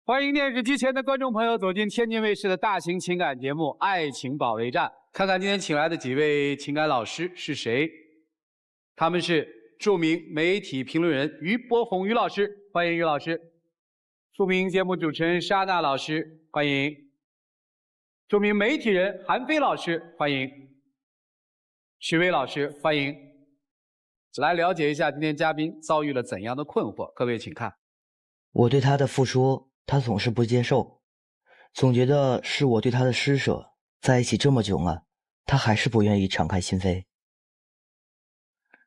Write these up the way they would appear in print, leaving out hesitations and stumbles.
欢迎电视机前的观众朋友走进天津卫视的大型情感节目《爱情保卫战》，看看今天请来的几位情感老师是谁？他们是著名媒体评论人于波鸿于老师，欢迎于老师；著名节目主持人莎娜老师，欢迎；著名媒体人韩飞老师，欢迎；许巍老师，欢迎。来了解一下今天嘉宾遭遇了怎样的困惑，各位请看。我对他的付出，他总是不接受，总觉得是我对他的施舍。在一起这么久了，他还是不愿意敞开心扉。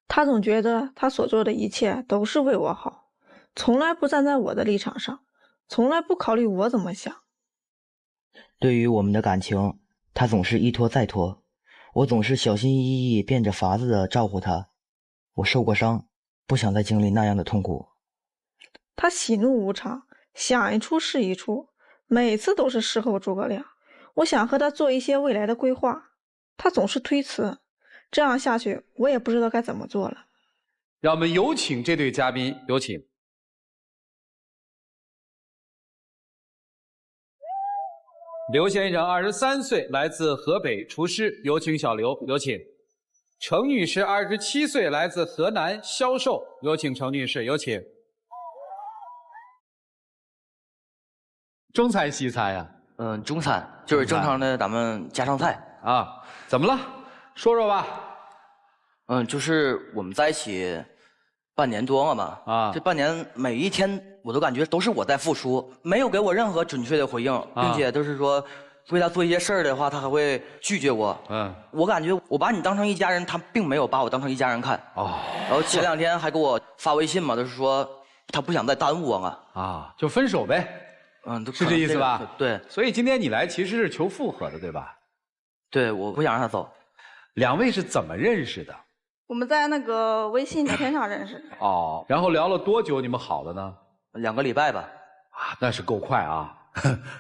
他总觉得他所做的一切都是为我好，从来不站在我的立场上，从来不考虑我怎么想。对于我们的感情，他总是一拖再拖，我总是小心翼翼变着法子的照顾他。我受过伤，不想再经历那样的痛苦。他喜怒无常，想一出是一出，每次都是事后诸葛亮。我想和他做一些未来的规划，他总是推辞。这样下去，我也不知道该怎么做了。让我们有请这对嘉宾，有请。刘先生23岁，来自河北，厨师，有请小刘，有请。程女士27岁，来自河南，销售，有请程女士，有请。中餐西餐呀？中餐就是正常的咱们家常菜啊。怎么了？说说吧。就是我们在一起半年多了嘛，啊，这半年每一天我都感觉都是我在付出，没有给我任何准确的回应，并且都是说为他做一些事儿的话，他还会拒绝我。我感觉我把你当成一家人，他并没有把我当成一家人看。然后前2天还给我发微信嘛，就是说他不想再耽误我了。啊，就分手呗。是这意思吧？对。所以今天你来其实是求复合的，对吧？对，我不想让他走。两位是怎么认识的？我们在那个微信聊天上认识的。哦，然后聊了多久你们好的呢？2个礼拜吧。啊，那是够快啊。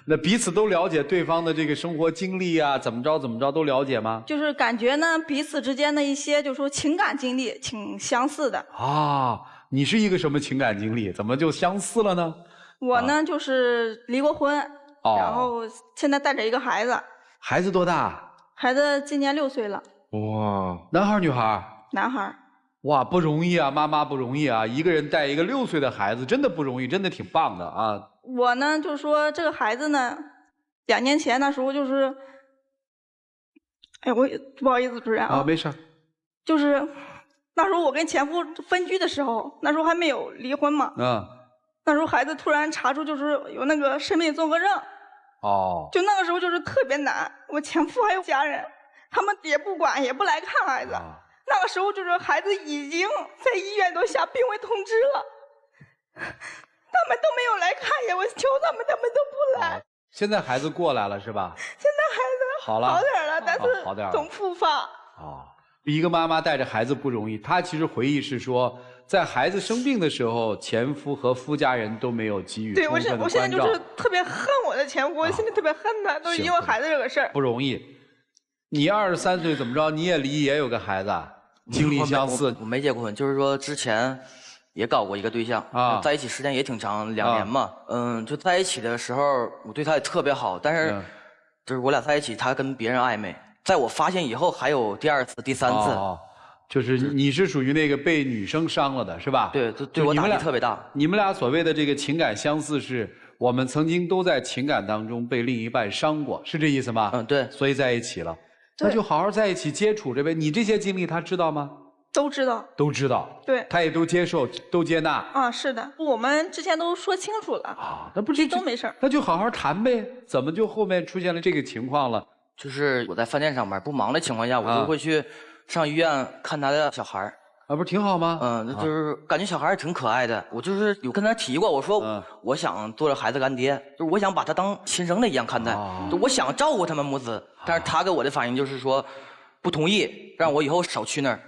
那彼此都了解对方的这个生活经历啊，怎么着都了解吗？就是感觉呢，彼此之间的一些就是说情感经历挺相似的。啊，你是一个什么情感经历？怎么就相似了呢？我呢，就是离过婚，然后现在带着一个孩子。孩子多大？孩子今年6岁了。哇，男孩女孩？男孩。哇，不容易啊，妈妈不容易啊，一个人带一个6岁的孩子，真的不容易，真的挺棒的啊。我呢，就说这个孩子呢，2年前那时候就是，哎，我不好意思，主任啊。没事。就是那时候我跟前夫分居的时候，那时候还没有离婚嘛。那时候孩子突然查出就是有那个生命综合症。就那个时候就是特别难，我前夫还有家人，他们也不管也不来看孩子。那个时候就是孩子已经在医院都下病危通知了，他们都没有来看也，我求他们，他们都不来。现在孩子过来了是吧？现在孩子好点了，但是总复发。一个妈妈带着孩子不容易，她其实回忆是说，在孩子生病的时候，前夫和夫家人都没有给予充分的关照。对，我现在就是特别恨我的前夫，我现在特别恨他，都是因为孩子这个事儿。不容易。你23岁怎么着？你也离也有个孩子，经历相似。我没结过婚，就是说之前也搞过一个对象啊，在一起时间也挺长，2年嘛。就在一起的时候，我对他也特别好，但是就是我俩在一起，他跟别人暧昧。在我发现以后，还有第2次、第3次，就是你是属于那个被女生伤了的，是吧？对，对我打击特别大。你们俩所谓的这个情感相似，是我们曾经都在情感当中被另一半伤过，是这意思吗？对。所以在一起了，那就好好在一起接触着呗。你这些经历他知道吗？都知道。都知道。对。他也都接受，都接纳。是的，我们之前都说清楚了。那不都没事。那就好好谈呗。怎么就后面出现了这个情况了？就是我在饭店上班，不忙的情况下，我就会去上医院看他的小孩不是挺好吗？就是感觉小孩也挺可爱的。我就是有跟他提过，我说我想做孩子干爹，就是我想把他当亲生的一样看待，就我想照顾他们母子。但是他给我的反应就是说不同意，让我以后少去那儿。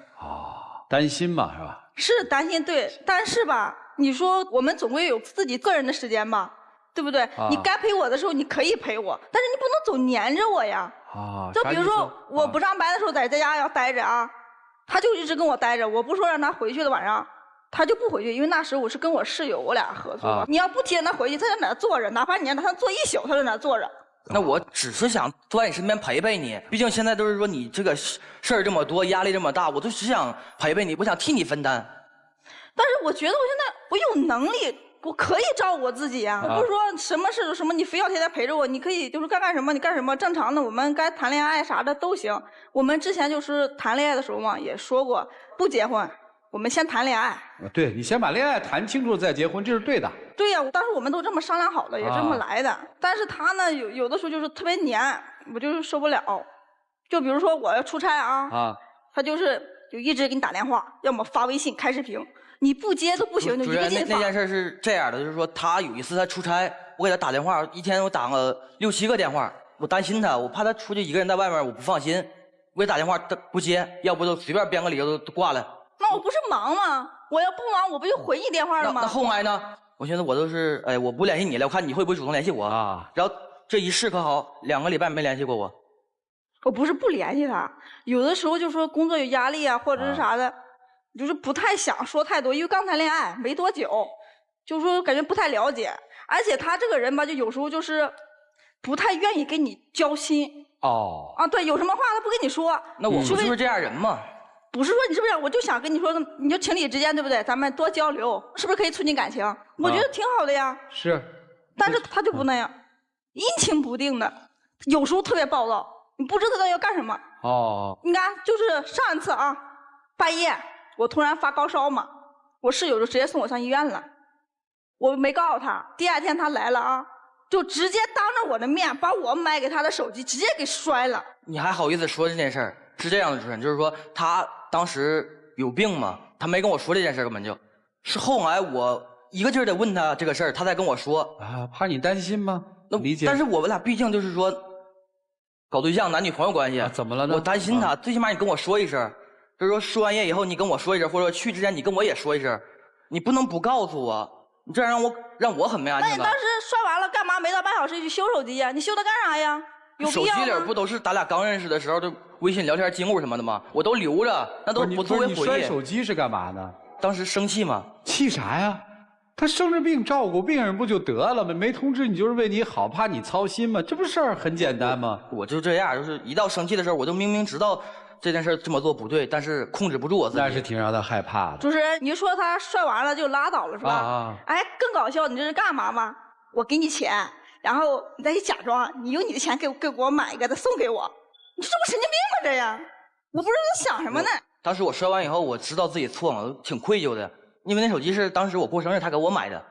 担心嘛，是吧？是担心，对。但是吧，你说我们总归有自己个人的时间吧。对不对？你该陪我的时候，你可以陪我，但是你不能总黏着我呀。就比如说我不上班的时候，在家要待着啊，他就一直跟我待着。我不说让他回去了晚上，他就不回去，因为那时候我是跟我室友我俩合租。你要不提前他回去，他在哪坐着，哪怕你让他坐一宿，他在哪坐着。那我只是想坐在你身边陪陪你，毕竟现在都是说你这个事儿这么多，压力这么大，我就只想陪陪你，我想替你分担。但是我觉得我现在我有能力，我可以照顾我自己呀。不是说什么事什么你非要天天陪着我，你可以就是干什么你干什么，正常的我们该谈恋爱啥的都行。我们之前就是谈恋爱的时候嘛，也说过不结婚，我们先谈恋爱。对，你先把恋爱谈清楚了再结婚，这是对的。对呀，当时我们都这么商量好的，也这么来的。但是他呢，有的时候就是特别黏，我就是受不了。就比如说我要出差他就一直给你打电话，要么发微信开视频，你不接都不行，就一个劲发。那件事是这样的，就是说他有一次他出差，我给他打电话，一天我打了6、7个电话，我担心他，我怕他出去一个人在外面，我不放心，我给他打电话他不接，要不就随便编个理由都挂了。那我不是忙吗？我要不忙，我不就回你电话了吗？那后来呢？我寻思我都是，我不联系你了，我看你会不会主动联系我啊？然后这一试可好，2个礼拜没联系过我。我不是不联系他，有的时候就说工作有压力啊，或者是啥的，就是不太想说太多，因为刚谈恋爱没多久，就是说感觉不太了解，而且他这个人吧，就有时候就是不太愿意跟你交心。对，有什么话他不跟你说。那我不是这样人吗？不是说你是不是，我就想跟你说，你就情侣之间对不对？咱们多交流，是不是可以促进感情？我觉得挺好的呀。是。但是他就不那样，阴晴不定的，有时候特别暴躁，你不知道他要干什么。你看，就是上一次半夜我突然发高烧嘛，我室友就直接送我上医院了，我没告诉他，第2天他来了就直接当着我的面把我买给他的手机直接给摔了。你还好意思说这件事儿？是这样的，主任，就是说他当时有病嘛，他没跟我说这件事，根本就是后来我一个劲儿的问他这个事儿，他才跟我说怕你担心吗？理解。但是我们俩毕竟就是说搞对象，男女朋友关系，怎么了呢？我担心他，最起码你跟我说一声，就是说输完液以后你跟我说一声，或者说去之前你跟我也说一声，你不能不告诉我，你这样让我很没安全感。那你当时摔完了干嘛没到半小时去修手机呀？你修它干啥呀？有必要吗？手机里不都是咱俩刚认识的时候就微信聊天记录什么的吗？我都留着，那都我作为回忆。你摔手机是干嘛呢？当时生气嘛。气啥呀？他生着病照顾病人不就得了吗？没通知你就是为你好，怕你操心吗？这不事儿很简单吗？我就这样，就是一到生气的时候，我就明明知道这件事这么做不对，但是控制不住我自己。那是挺让他害怕的。就是你说他摔完了就拉倒了是吧？更搞笑，你这是干嘛吗？我给你钱。然后你再去假装你用你的钱给我买一个再送给我，你这不神经病吗？这样，我不知道在想什么呢。当时我摔完以后，我知道自己错了，挺愧疚的，因为那手机是当时我过生日他给我买的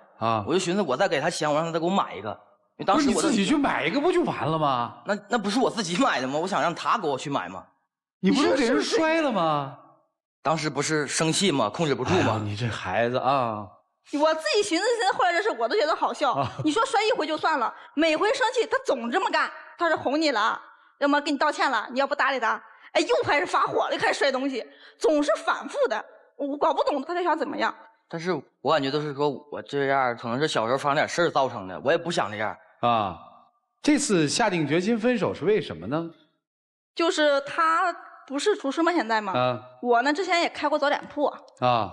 我就寻思我再给他钱，我让他再给我买一个。因为当时你自己去买一个不就完了吗？那不是我自己买的吗？我想让他给我去买吗？你不是给人摔了吗？当时不是生气吗？控制不住吗？你这孩子我自己寻思后来这事我都觉得好笑。你说摔一回就算了，每回生气他总这么干，他是哄你了，要么给你道歉了，你要不搭理他，又开始发火了，又开始摔东西，总是反复的，我搞不懂他在想怎么样。但是我感觉都是说我这样可能是小时候发生点事儿造成的，我也不想这样这次下定决心分手是为什么呢？就是他不是厨师吗？现在吗？我呢之前也开过早点铺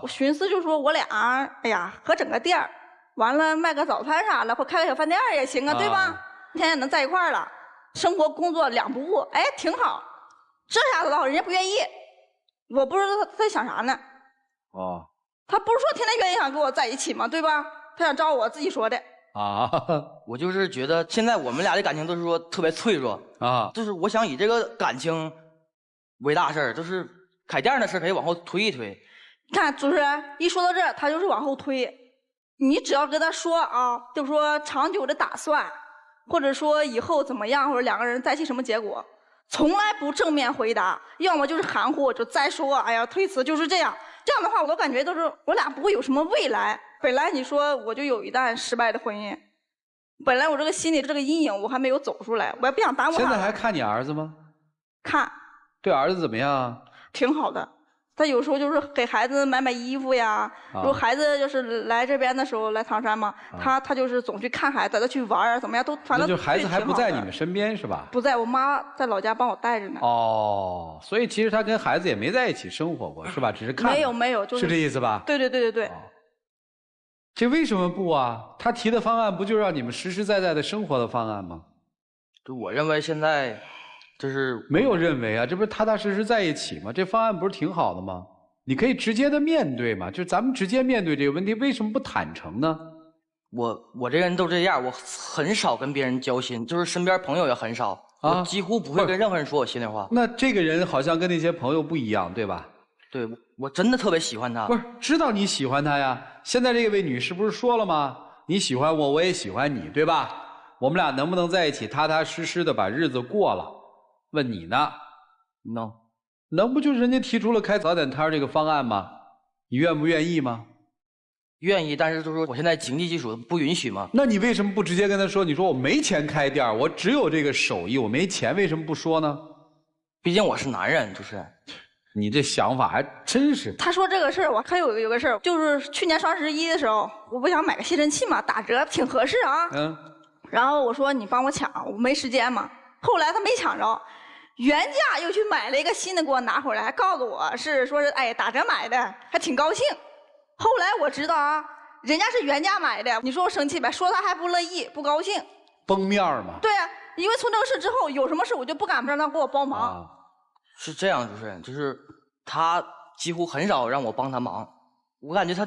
我寻思就说我俩合整个店儿，完了卖个早餐啥的，或开个小饭店也行对吧？天天能在一块儿了，生活工作2不误，挺好。这下子倒好，人家不愿意，我不知道他在想啥呢。他不是说天天愿意想跟我在一起吗？对吧？他想照我自己说的。我就是觉得现在我们俩的感情都是说特别脆弱就是我想以这个感情为大事儿，就是开店的事可以往后推一推。你看主持人一说到这儿，他就是往后推。你只要跟他说就说长久的打算，或者说以后怎么样，或者2个人在一起什么结果，从来不正面回答，要么就是含糊，就再说推辞，就是这样。这样的话，我都感觉都是我俩不会有什么未来。本来你说我就有一段失败的婚姻，本来我这个心里这个阴影我还没有走出来，我也不想耽误他。现在还看你儿子吗？看。对儿子怎么样？挺好的。他有时候就是给孩子买衣服呀。如果孩子就是来这边的时候来唐山嘛，他就是总去看孩子，带他去玩啊，怎么样都反正。那就孩子还不在你们身边是吧？不在，我妈在老家帮我带着呢。哦，所以其实他跟孩子也没在一起生活过是吧？只是看。没有，就是这意思吧？对。这为什么不啊？他提的方案不就让你们实实在在的生活的方案吗？我认为现在就是没有认为啊，这不是踏踏实实在一起吗？这方案不是挺好的吗？你可以直接的面对嘛，就是咱们直接面对这个问题，为什么不坦诚呢？我这人都这样，我很少跟别人交心，就是身边朋友也很少，我几乎不会跟任何人说我心里话。那这个人好像跟那些朋友不一样，对吧？对，我真的特别喜欢他。不是，知道你喜欢他呀。现在这位女士不是说了吗？你喜欢我，我也喜欢你，对吧？我们俩能不能在一起踏踏实实的把日子过了？问你呢？能不就人家提出了开早点摊这个方案吗？你愿不愿意吗？愿意，但是就是说我现在经济基础不允许嘛。那你为什么不直接跟他说？你说我没钱开店，我只有这个手艺，我没钱，为什么不说呢？毕竟我是男人，就是。你这想法还真是。他说这个事儿，我还有个事儿，就是去年双11的时候，我不想买个吸尘器嘛，打折挺合适啊。然后我说你帮我抢，我没时间嘛。后来他没抢着，原价又去买了一个新的给我拿回来，还告诉我说是哎打折买的，还挺高兴。后来我知道啊，人家是原价买的，你说我生气呗？说他还不乐意，不高兴。崩面嘛。对啊，因为从这个事之后，有什么事我就不敢让他给我帮忙。是这样，主持人，就是他几乎很少让我帮他忙，我感觉他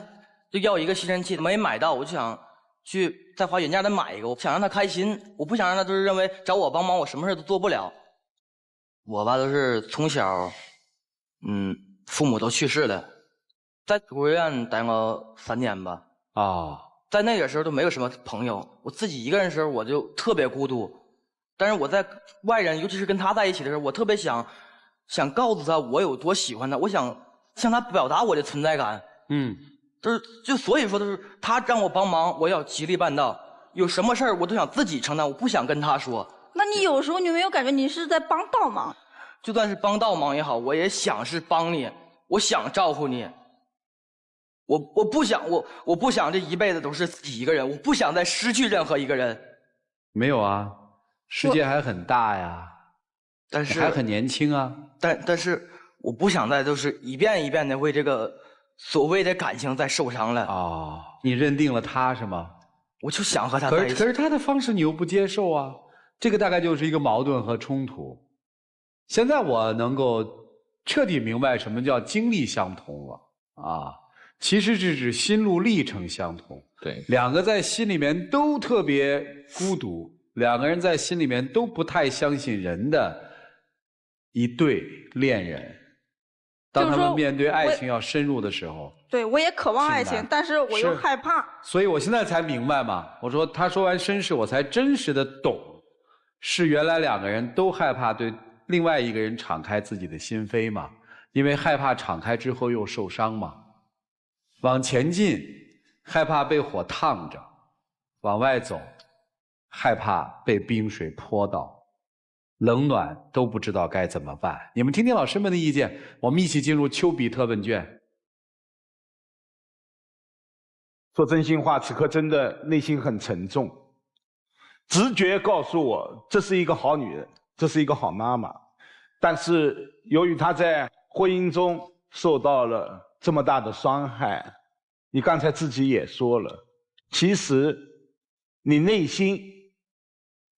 就要一个吸尘器没买到，我就想去再花原价再买一个，我想让他开心，我不想让他就是认为找我帮忙我什么事都做不了。我吧都是从小，父母都去世了，在孤儿院待了3年吧。在那个时候都没有什么朋友，我自己一个人的时候我就特别孤独，但是我在外人，尤其是跟他在一起的时候，我特别想告诉他我有多喜欢他，我想向他表达我的存在感。所以说就是他让我帮忙，我要极力办到。有什么事儿我都想自己承担，我不想跟他说。那你有时候你没有感觉你是在帮倒忙？就算是帮倒忙也好，我也想是帮你，我想照顾你。我不想这一辈子都是自己一个人，我不想再失去任何一个人。没有啊，世界还很大呀。但是还很年轻啊，但是我不想再就是一遍一遍的为这个所谓的感情再受伤了。你认定了他是吗？我就想和他在一起。可是他的方式你又不接受啊，这个大概就是一个矛盾和冲突。现在我能够彻底明白什么叫经历相同了其实是指心路历程相同。对，两个在心里面都特别孤独，两个人在心里面都不太相信人的一对恋人，当他们面对爱情要深入的时候，对，我也渴望爱情，但是我又害怕。所以我现在才明白嘛，我说他说完身世，我才真实的懂，是原来两个人都害怕对另外一个人敞开自己的心扉嘛，因为害怕敞开之后又受伤嘛。往前进，害怕被火烫着；往外走，害怕被冰水泼到。冷暖都不知道该怎么办。你们听听老师们的意见，我们一起进入丘比特问卷。说真心话，此刻真的内心很沉重，直觉告诉我这是一个好女人，这是一个好妈妈，但是由于她在婚姻中受到了这么大的伤害，你刚才自己也说了，其实你内心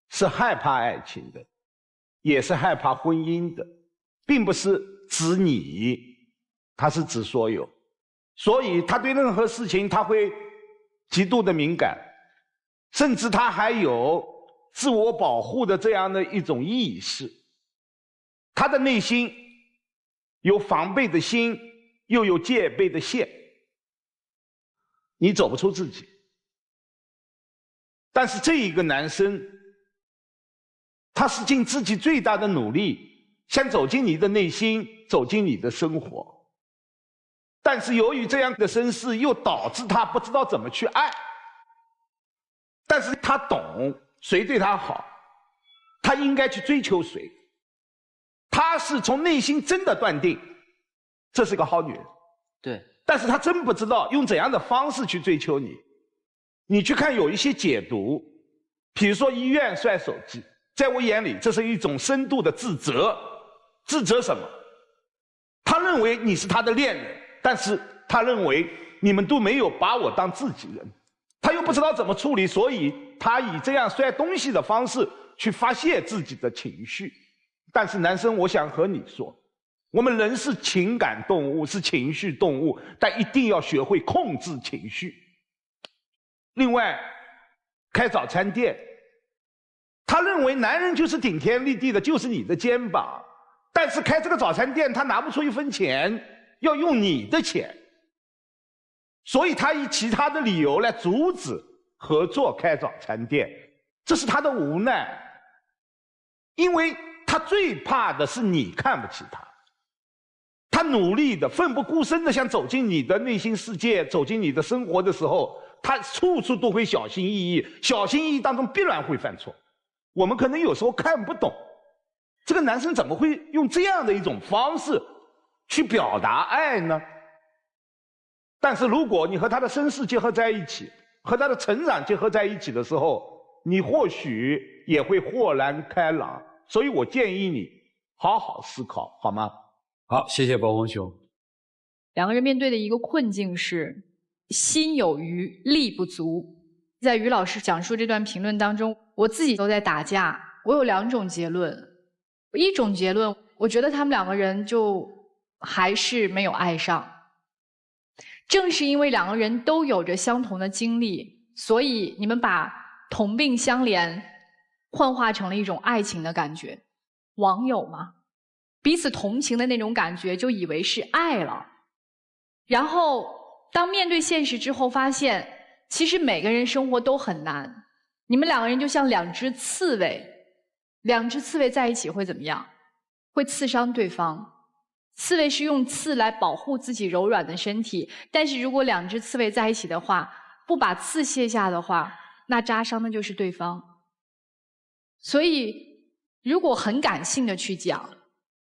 是害怕爱情的，也是害怕婚姻的，并不是指你，它是指所有。所以他对任何事情他会极度的敏感，甚至他还有自我保护的这样的一种意识。他的内心有防备的心，又有戒备的线，你走不出自己。但是这一个男生，他是尽自己最大的努力，想走进你的内心，走进你的生活。但是由于这样的身世，又导致他不知道怎么去爱。但是他懂谁对他好，他应该去追求谁。他是从内心真的断定，这是个好女人。对。但是她真不知道用怎样的方式去追求你。你去看有一些解读，比如说医院摔手机，在我眼里这是一种深度的自责。自责什么？他认为你是他的恋人，但是他认为你们都没有把我当自己人，他又不知道怎么处理，所以他以这样摔东西的方式去发泄自己的情绪。但是男生，我想和你说，我们人是情感动物，是情绪动物，但一定要学会控制情绪。另外，开早餐店，他认为男人就是顶天立地的，就是你的肩膀。但是开这个早餐店，他拿不出1分钱，要用你的钱，所以他以其他的理由来阻止合作开早餐店，这是他的无奈。因为他最怕的是你看不起他，他努力的、奋不顾身的想走进你的内心世界，走进你的生活的时候，他处处都会小心翼翼，小心翼翼当中必然会犯错。我们可能有时候看不懂。这个男生怎么会用这样的一种方式去表达爱呢？但是如果你和他的身世结合在一起，和他的成长结合在一起的时候，你或许也会豁然开朗。所以我建议你好好思考，好吗？好，谢谢博红兄。两个人面对的一个困境是心有余力不足。在于老师讲述这段评论当中，我自己都在打架。我有2种结论。一种结论，我觉得他们2个人就还是没有爱上。正是因为2个人都有着相同的经历，所以你们把同病相怜幻化成了一种爱情的感觉。网友嘛，彼此同情的那种感觉就以为是爱了。然后当面对现实之后，发现其实每个人生活都很难。你们2个人就像2只刺猬，2只刺猬在一起会怎么样？会刺伤对方。刺猬是用刺来保护自己柔软的身体，但是如果2只刺猬在一起的话，不把刺卸下的话，那扎伤的就是对方。所以如果很感性的去讲，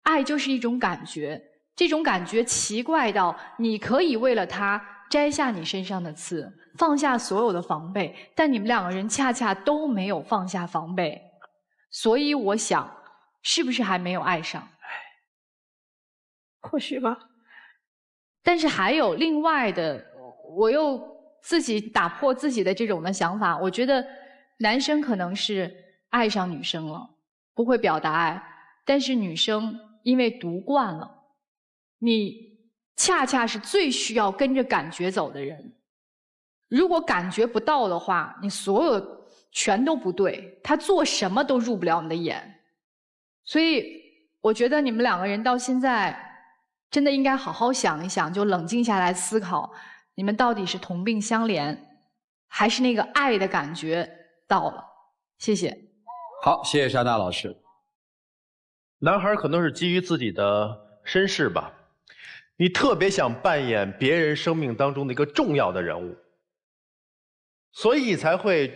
爱就是一种感觉，这种感觉奇怪到你可以为了他摘下你身上的刺，放下所有的防备，但你们2个人恰恰都没有放下防备。所以我想，是不是还没有爱上？或许吧。但是还有另外的，我又自己打破自己的这种的想法。我觉得男生可能是爱上女生了，不会表达爱，但是女生因为读惯了，你恰恰是最需要跟着感觉走的人。如果感觉不到的话，你所有的全都不对，他做什么都入不了你的眼。所以我觉得你们2个人到现在真的应该好好想一想，就冷静下来思考，你们到底是同病相怜，还是那个爱的感觉到了。谢谢。好，谢谢莎娜老师。男孩可能是基于自己的身世吧，你特别想扮演别人生命当中的一个重要的人物，所以才会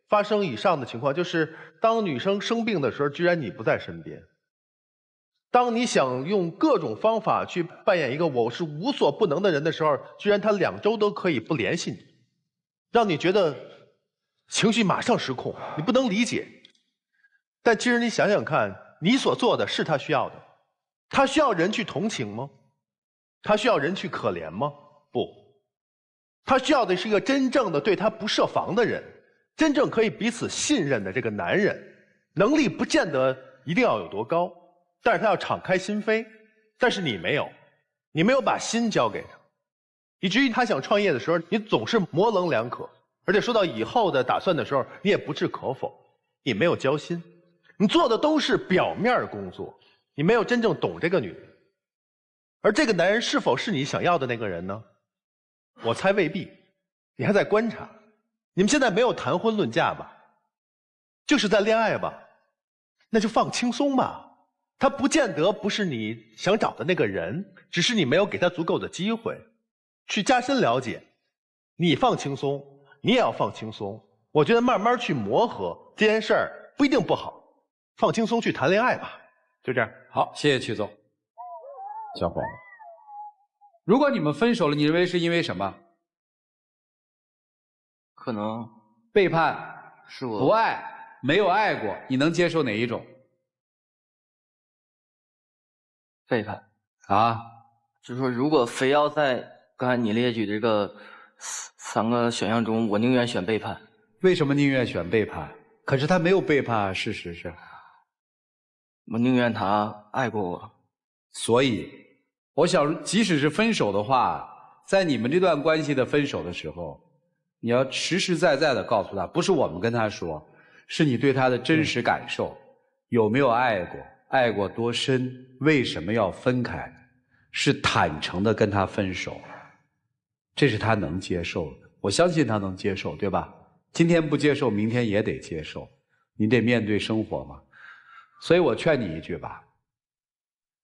发生以上的情况，就是当女生生病的时候，居然你不在身边。当你想用各种方法去扮演一个我是无所不能的人的时候，居然他2周都可以不联系你，让你觉得情绪马上失控，你不能理解。但其实你想想看，你所做的是他需要的。他需要人去同情吗？他需要人去可怜吗？不，他需要的是一个真正的对他不设防的人，真正可以彼此信任的这个男人。能力不见得一定要有多高，但是他要敞开心扉。但是你没有，你没有把心交给他，以至于他想创业的时候，你总是模棱两可，而且说到以后的打算的时候，你也不置可否，你没有交心，你做的都是表面工作，你没有真正懂这个女人。而这个男人是否是你想要的那个人呢？我猜未必，你还在观察。你们现在没有谈婚论嫁吧？就是在恋爱吧？那就放轻松嘛。他不见得不是你想找的那个人，只是你没有给他足够的机会去加深了解。你放轻松，你也要放轻松。我觉得慢慢去磨合这件事儿不一定不好，放轻松去谈恋爱吧，就这样。好，谢谢曲总。小红，如果你们分手了，你认为是因为什么？可能背叛，是我不爱，没有爱过，你能接受哪一种？背叛啊，就是说，如果非要在刚才你列举这个3个选项中，我宁愿选背叛。为什么宁愿选背叛？可是他没有背叛，事实是，我宁愿他爱过我。所以，我想，即使是分手的话，在你们这段关系的分手的时候，你要实实在在的告诉他，不是我们跟他说，是你对他的真实感受，有没有爱过，爱过多深，为什么要分开，是坦诚的跟他分手，这是他能接受的，我相信他能接受，对吧？今天不接受，明天也得接受，你得面对生活嘛。所以我劝你一句吧，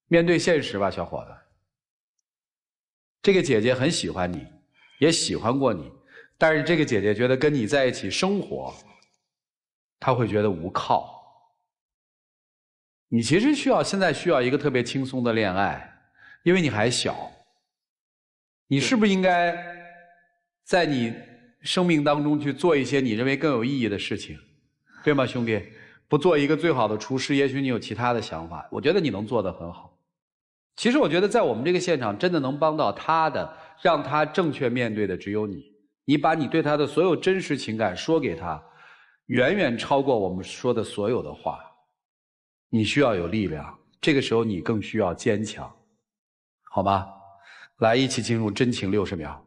面对现实吧，小伙子。这个姐姐很喜欢你，也喜欢过你，但是这个姐姐觉得跟你在一起生活，她会觉得无靠。你其实现在需要一个特别轻松的恋爱，因为你还小。你是不是应该在你生命当中去做一些你认为更有意义的事情，对吗，兄弟？不做一个最好的厨师，也许你有其他的想法，我觉得你能做得很好。其实我觉得在我们这个现场真的能帮到他的，让他正确面对的只有你。你把你对他的所有真实情感说给他，远远超过我们说的所有的话。你需要有力量，这个时候你更需要坚强，好吗？来，一起进入真情60秒。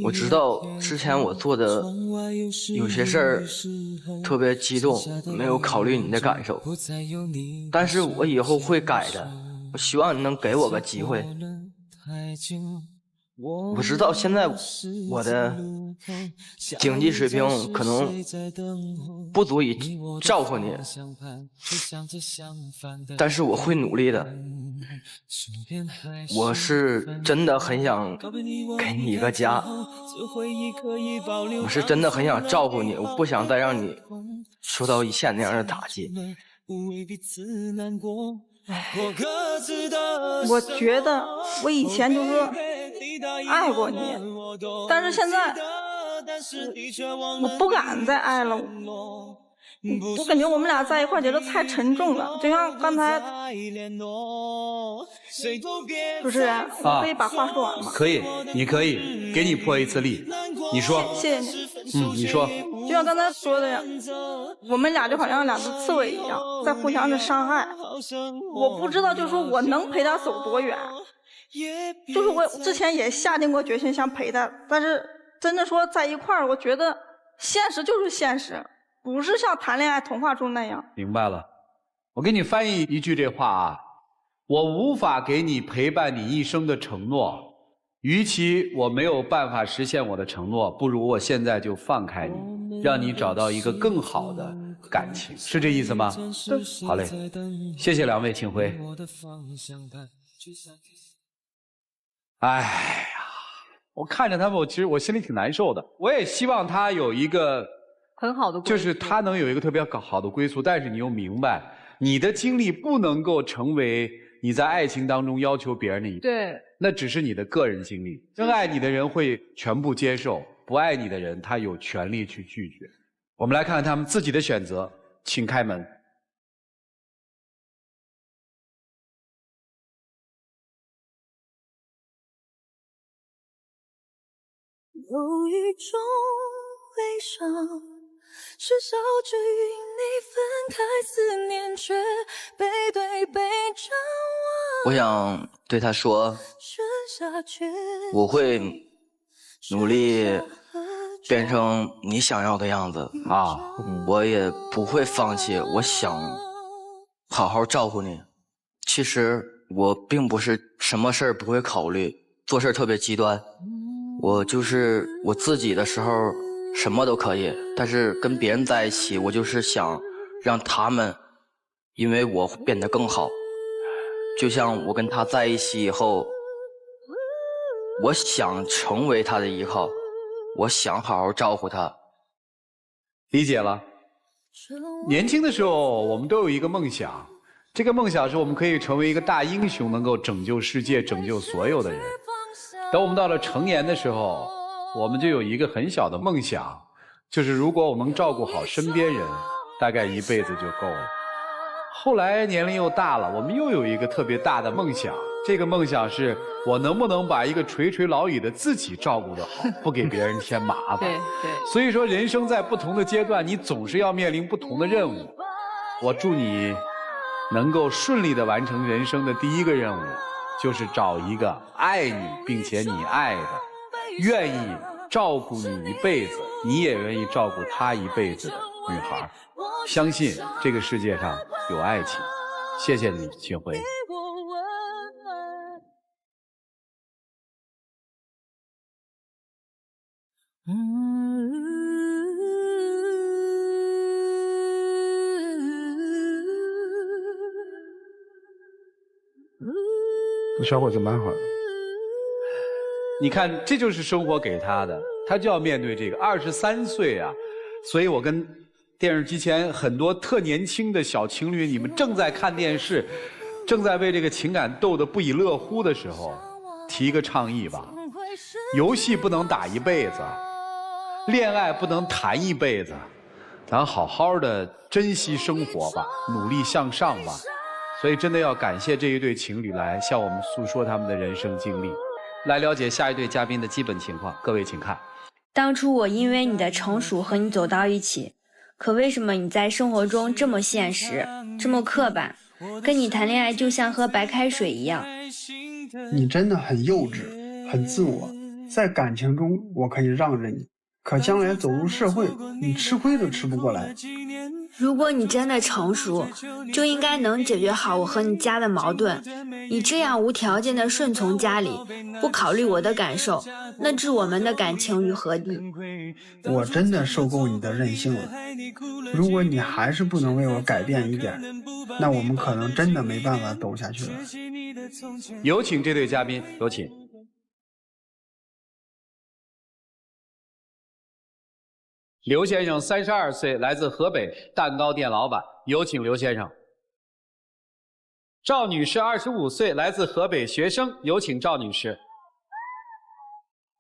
我知道之前我做的有些事儿特别激动，没有考虑你的感受，但是我以后会改的。我希望你能给我个机会。我知道现在我的经济水平可能不足以照顾你，但是我会努力的。我是真的很想给你一个家，我是真的很想照顾你，我不想再让你受到以前那样的打击。我觉得我以前就是爱过你，但是现在我不敢再爱了。我感觉我们俩在一块觉得太沉重了，就像刚才主持人，我可以把话说完吗？可以，你可以，给你破一次例，你说。谢谢你。你说。就像刚才说的呀，我们俩就好像两只刺猬一样，在互相的伤害。我不知道，就是说我能陪他走多远。就是我之前也下定过决心想陪他，但是真的说在一块儿，我觉得现实就是现实，不是像谈恋爱童话中那样。明白了，我给你翻译一句这话啊，我无法给你陪伴你一生的承诺，与其我没有办法实现我的承诺，不如我现在就放开你，让你找到一个更好的感情，是这意思吗？对。好嘞，谢谢两位，请回。哎呀，我看着他们，其实我心里挺难受的。我也希望他有一个很好的归宿，就是他能有一个特别好的归宿，但是你又明白，你的经历不能够成为你在爱情当中要求别人的一部分，对，那只是你的个人经历。真爱你的人会全部接受，不爱你的人他有权利去拒绝。我们来看看他们自己的选择，请开门。有一种悲伤，是笑着与你分开，思念却背对背张望。我想对他说，我会努力变成你想要的样子啊！我也不会放弃，我想好好照顾你。其实我并不是什么事儿不会考虑，做事特别极端。我就是我自己的时候什么都可以，但是跟别人在一起，我就是想让他们因为我变得更好。就像我跟他在一起以后，我想成为他的依靠，我想好好照顾他。理解了。年轻的时候我们都有一个梦想，这个梦想是我们可以成为一个大英雄，能够拯救世界，拯救所有的人。等我们到了成年的时候，我们就有一个很小的梦想，就是如果我能照顾好身边人，大概一辈子就够了。后来年龄又大了，我们又有一个特别大的梦想，这个梦想是我能不能把一个垂垂老矣的自己照顾得好，不给别人添麻烦。对。所以说人生在不同的阶段，你总是要面临不同的任务。我祝你能够顺利地完成人生的第一个任务，就是找一个爱你并且你爱的，愿意照顾你一辈子，你也愿意照顾她一辈子的女孩。相信这个世界上有爱情。谢谢你，秦晖。这小伙子蛮好的。你看，这就是生活给他的，他就要面对这个。23岁啊，所以我跟电视机前很多特年轻的小情侣，你们正在看电视，正在为这个情感斗得不亦乐乎的时候，提一个倡议吧：游戏不能打一辈子，恋爱不能谈一辈子，咱好好的珍惜生活吧，努力向上吧。所以真的要感谢这一对情侣来向我们诉说他们的人生经历。来了解下一对嘉宾的基本情况，各位请看。当初我因为你的成熟和你走到一起，可为什么你在生活中这么现实，这么刻板？跟你谈恋爱就像喝白开水一样。你真的很幼稚，很自我，在感情中我可以让着你，可将来走入社会，你吃亏都吃不过来。如果你真的成熟，就应该能解决好我和你家的矛盾。你这样无条件的顺从家里，不考虑我的感受，那置我们的感情于何地？我真的受够你的任性了。如果你还是不能为我改变一点，那我们可能真的没办法走下去了。有请这对嘉宾，有请。刘先生32岁，来自河北，蛋糕店老板，有请刘先生。赵女士25岁，来自河北，学生，有请赵女士。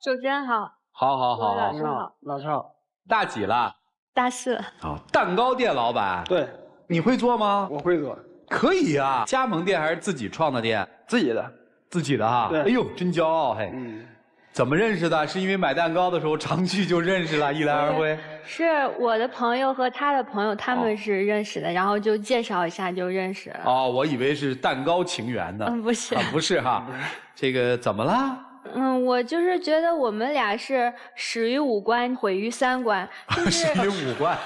主持人好。好。老师好。老师好。大几了？大4。好，蛋糕店老板。对。你会做吗？我会做。可以啊，加盟店还是自己创的店？自己的。自己的哈。对。哎呦，真骄傲嘿。怎么认识的？是因为买蛋糕的时候常去就认识了，一来二回。是我的朋友和他的朋友，他们是认识的，然后就介绍一下就认识了。哦，我以为是蛋糕情缘呢。不是。不是哈。这个怎么了？我就是觉得我们俩是始于五官，毁于三观。始于五官，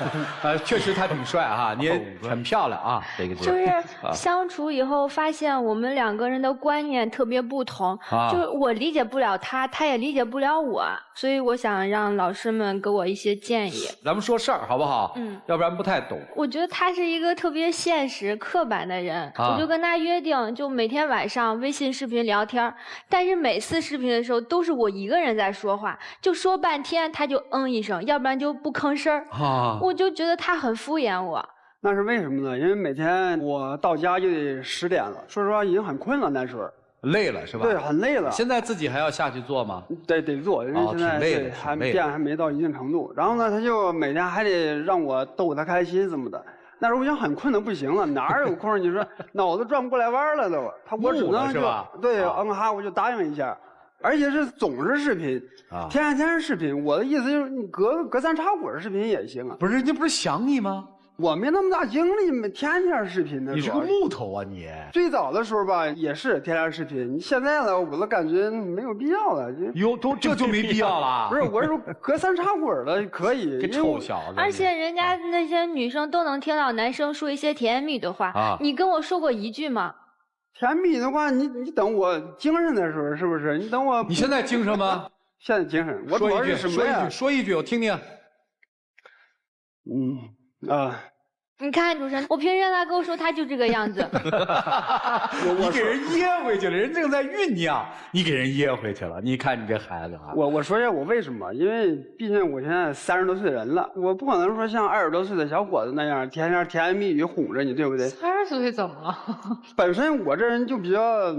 确实他挺帅哈，你也很漂亮啊。这个就是相处以后发现我们两个人的观念特别不同，就是我理解不了他，他也理解不了我，所以我想让老师们给我一些建议。咱们说事儿好不好？要不然不太懂。我觉得他是一个特别现实、刻板的人，我就跟他约定，就每天晚上微信视频聊天，但是每次视频的时候都是我一个人在说话，就说半天他就一声，要不然就不吭声我就觉得他很敷衍我。那是为什么呢？因为每天我到家就得10点了，说实话已经很困了，那时候累了是吧？对，很累了。现在自己还要下去做吗？得做，因为现在店还没到一定程度。然后呢，他就每天还得让我逗他开心什么的。那时候我已经很困得不行了，哪有空？你说脑子转不过来弯了都。我只能就对我就答应一下。而且是总是视频天天视频。我的意思就是你隔三差五的视频也行啊。不是，人家不是想你吗？我没那么大精力，天天视频的。你是个木头啊你！最早的时候吧，也是天天视频。现在呢，我都感觉没有必要了。这就没必要了。不是，我是说隔三差五的可以。个臭小子！而且人家那些女生都能听到男生说一些甜言蜜语的话，你跟我说过一句吗？甜蜜的话，你等我精神的时候，是不是？你等我。你现在精神吗？现在精神。我主要是什么呀？说一句，我听听。你看主持人，我平时让他跟我说，他就这个样子。你给人噎回去了，人正在酝酿，你给人噎回去了。你看你这孩子啊！我说一下我为什么？因为毕竟我现在30多岁的人了，我不可能说像20多岁的小伙子那样天天甜言蜜语哄着你，对不对？30 30岁怎么了？本身我这人就比较，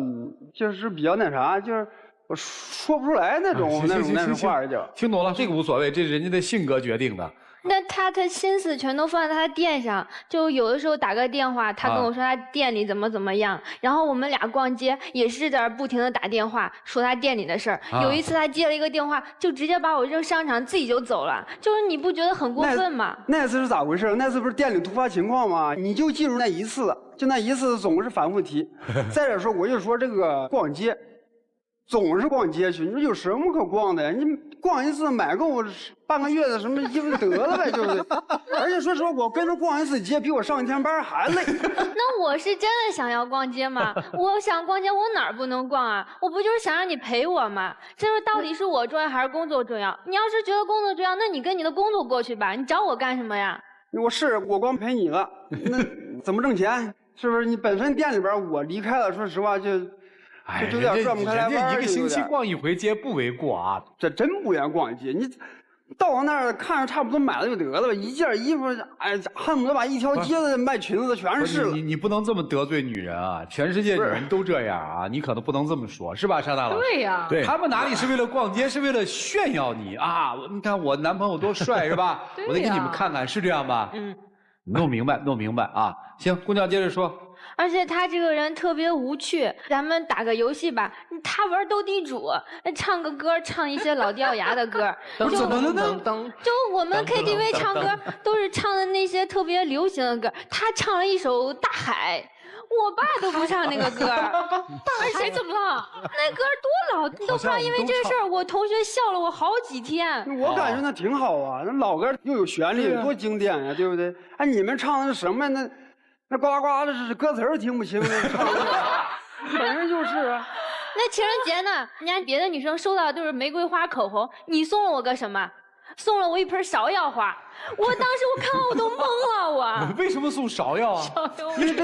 就是比较那啥，就是我说不出来那种话就。听懂了，这个无所谓，这是人家的性格决定的。那他心思全都放在他店上，就有的时候打个电话，他跟我说他店里怎么样，然后我们俩逛街也是在不停的打电话说他店里的事儿。有一次他接了一个电话，就直接把我扔商场，自己就走了。就是你不觉得很过分吗？那次是咋回事？那次不是店里突发情况吗？你就记住那一次，就那一次总是反复提。再者说，我就说这个逛街。总是逛街去，你说有什么可逛的呀？你逛一次买够半个月的什么衣服就得了呗，对不对？而且说实话，我跟着逛一次街，比我上一天班还累。那我是真的想要逛街吗？我想逛街，我哪儿不能逛啊？我不就是想让你陪我吗？这说到底是我重要还是工作重要？你要是觉得工作重要，那你跟你的工作过去吧，你找我干什么呀？我光陪你了，那怎么挣钱？是不是？你本身店里边我离开了，说实话就有点转不开来弯。人家一个星期逛一回街不为过啊，这真不愿逛街。你到我那儿看着差不多买了就得了吧，一件衣服，哎，恨不得把一条街子卖裙子的全是了。你不能这么得罪女人啊！全世界女人都这样啊！你可能不能这么说，是吧，沙大老师？对呀，对他们哪里是为了逛街，是为了炫耀你啊！你看我男朋友多帅，是吧？我得给你们看看，是这样吧？弄明白啊！行，姑娘接着说。而且他这个人特别无趣，咱们打个游戏吧，他玩斗地主，唱个歌，唱一些老掉牙的歌。怎么了呢？就我们 KTV 唱歌都是唱的那些特别流行的歌，他唱了一首《大海》。我爸都不唱那个歌，而且怎么了？那歌多老，都不知道因为这个事儿，我同学笑了我好几天。我感觉那挺好啊，那老歌又有旋律，多经典呀，对不对？哎，你们唱的是什么？那呱呱的是歌词儿听不清，反正就是啊。那情人节呢？人家别的女生收到的都是玫瑰花、口红，你送了我个什么？送了我一盆芍药花，我当时我看到我都懵了，我为什么送芍药啊？因为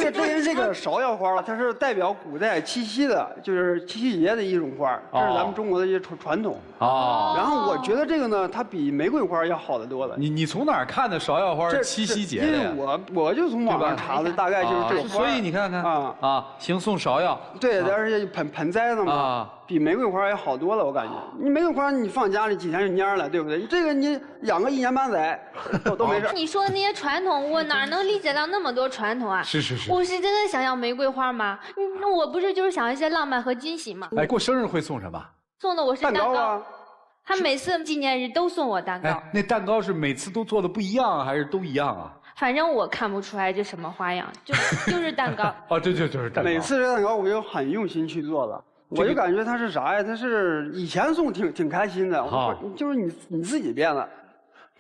这个芍药花它是代表古代七夕的，就是七夕节的一种花，这是咱们中国的一些传统啊。然后我觉得这个呢，它比玫瑰花要好得多了。你从哪儿看的芍药花是七夕节的呀？因为我就从网上查的，大概就是这个花。所以你看看啊，行，送芍药。对，而且盆栽的嘛，比玫瑰花要好多了，我感觉。你玫瑰花你放家里几天就蔫了，对不对？这个你养个1年半载都没事。你说的那些传统，我哪能理解到那么多传统啊？是。我是真的想要玫瑰花吗？那我不是就是想一些浪漫和惊喜吗？哎，过生日会送什么？送的我是蛋糕啊。他每次纪念日都送我蛋糕。哎，那蛋糕是每次都做的不一样还是都一样啊？反正我看不出来这什么花样，就是蛋糕。哦，这就是蛋糕。每次这蛋糕我就很用心去做了。我就感觉它是啥呀？它是以前送挺开心的，就是你自己变了。